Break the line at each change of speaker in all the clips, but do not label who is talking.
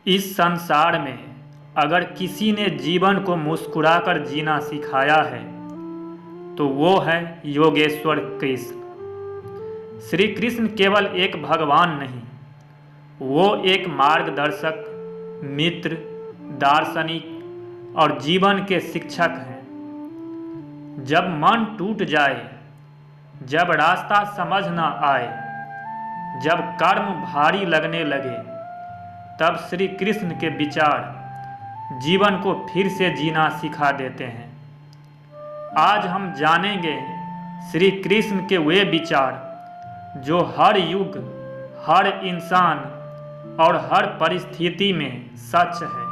इस संसार में अगर किसी ने जीवन को मुस्कुराकर जीना सिखाया है तो वो है योगेश्वर कृष्ण। श्री कृष्ण केवल एक भगवान नहीं, वो एक मार्गदर्शक, मित्र, दार्शनिक और जीवन के शिक्षक हैं। जब मन टूट जाए, जब रास्ता समझ न आए, जब कर्म भारी लगने लगे, तब श्री कृष्ण के विचार जीवन को फिर से जीना सिखा देते हैं। आज हम जानेंगे श्री कृष्ण के वे विचार जो हर युग, हर इंसान और हर परिस्थिति में सच है।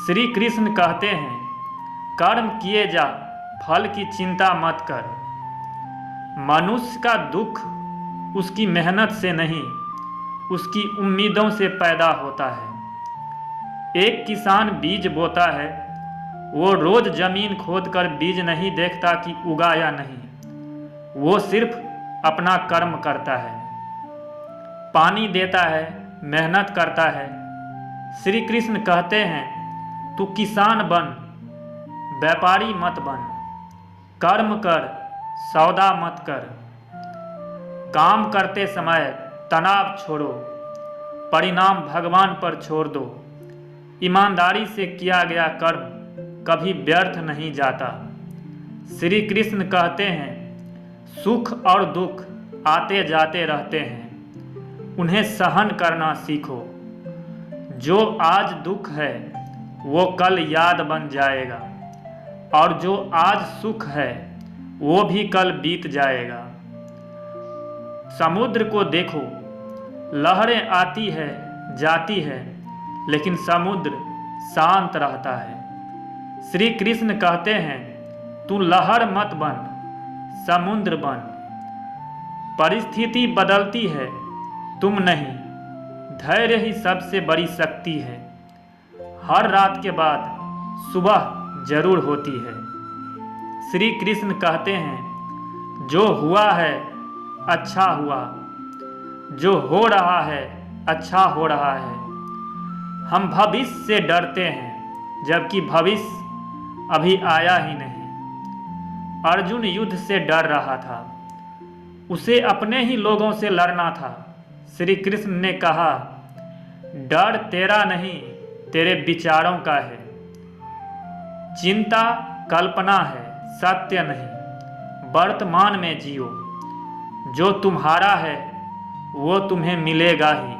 श्री कृष्ण कहते हैं, कर्म किए जा, फल की चिंता मत कर। मनुष्य का दुख उसकी मेहनत से नहीं, उसकी उम्मीदों से पैदा होता है। एक किसान बीज बोता है, वो रोज जमीन खोदकर बीज नहीं देखता कि उगा या नहीं, वो सिर्फ अपना कर्म करता है, पानी देता है, मेहनत करता है। श्री कृष्ण कहते हैं, तू किसान बन, व्यापारी मत बन। कर्म कर, सौदा मत कर। काम करते समय तनाव छोड़ो, परिणाम भगवान पर छोड़ दो। ईमानदारी से किया गया कर्म कभी व्यर्थ नहीं जाता। श्री कृष्ण कहते हैं, सुख और दुख आते जाते रहते हैं, उन्हें सहन करना सीखो। जो आज दुख है वो कल याद बन जाएगा, और जो आज सुख है वो भी कल बीत जाएगा। समुद्र को देखो, लहरें आती है जाती है, लेकिन समुद्र शांत रहता है। श्री कृष्ण कहते हैं, तू लहर मत बन, समुद्र बन। परिस्थिति बदलती है, तुम नहीं। धैर्य ही सबसे बड़ी शक्ति है। हर रात के बाद सुबह जरूर होती है। श्री कृष्ण कहते हैं, जो हुआ है अच्छा हुआ, जो हो रहा है अच्छा हो रहा है। हम भविष्य से डरते हैं, जबकि भविष्य अभी आया ही नहीं। अर्जुन युद्ध से डर रहा था, उसे अपने ही लोगों से लड़ना था। श्री कृष्ण ने कहा, डर तेरा नहीं, तेरे विचारों का है। चिंता कल्पना है, सत्य नहीं। वर्तमान में जियो, जो तुम्हारा है वो तुम्हें मिलेगा ही।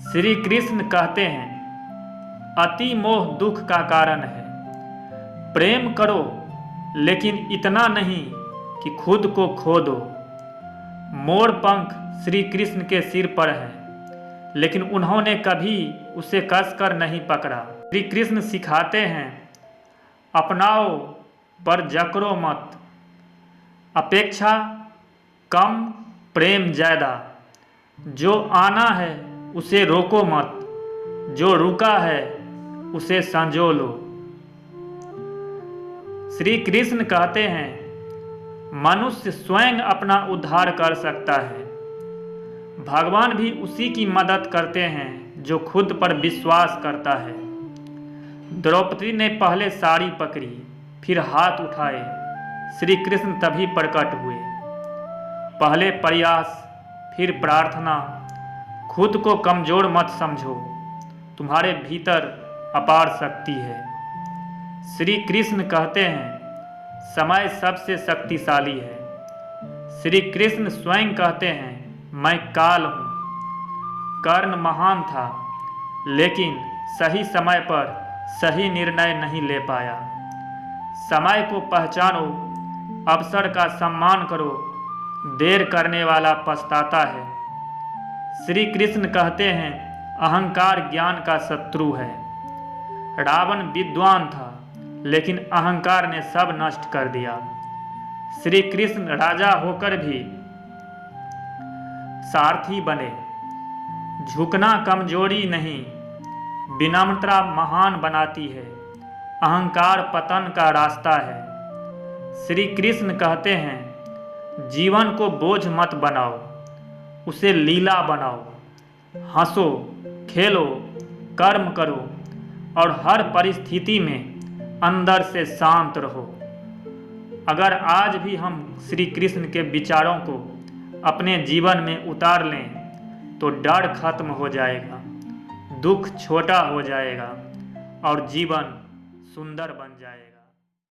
श्री कृष्ण कहते हैं, अति मोह दुख का कारण है। प्रेम करो, लेकिन इतना नहीं कि खुद को खो दो। मोर पंख श्री कृष्ण के सिर पर है, लेकिन उन्होंने कभी उसे कसकर नहीं पकड़ा। श्री कृष्ण सिखाते हैं, अपनाओ पर जकड़ो मत। अपेक्षा कम, प्रेम ज़्यादा। जो आना है उसे रोको मत, जो रुका है उसे संजो लो। श्री कृष्ण कहते हैं, मनुष्य स्वयं अपना उद्धार कर सकता है। भगवान भी उसी की मदद करते हैं जो खुद पर विश्वास करता है। द्रौपदी ने पहले साड़ी पकड़ी, फिर हाथ उठाए। श्री कृष्ण तभी प्रकट हुए। पहले प्रयास, फिर प्रार्थना। खुद को कमजोर मत समझो, तुम्हारे भीतर अपार शक्ति है। श्री कृष्ण कहते हैं, समय सबसे शक्तिशाली है। श्री कृष्ण स्वयं कहते हैं, मैं काल हूँ। कर्ण महान था, लेकिन सही समय पर सही निर्णय नहीं ले पाया। समय को पहचानो, अवसर का सम्मान करो। देर करने वाला पछताता है। श्री कृष्ण कहते हैं, अहंकार ज्ञान का शत्रु है। रावण विद्वान था, लेकिन अहंकार ने सब नष्ट कर दिया। श्री कृष्ण राजा होकर भी सारथी बने। झुकना कमजोरी नहीं, विनम्रता महान बनाती है। अहंकार पतन का रास्ता है। श्री कृष्ण कहते हैं, जीवन को बोझ मत बनाओ, उसे लीला बनाओ। हंसो, खेलो, कर्म करो और हर परिस्थिति में अंदर से शांत रहो। अगर आज भी हम श्री कृष्ण के विचारों को अपने जीवन में उतार लें तो डर खत्म हो जाएगा, दुख छोटा हो जाएगा और जीवन सुंदर बन जाएगा।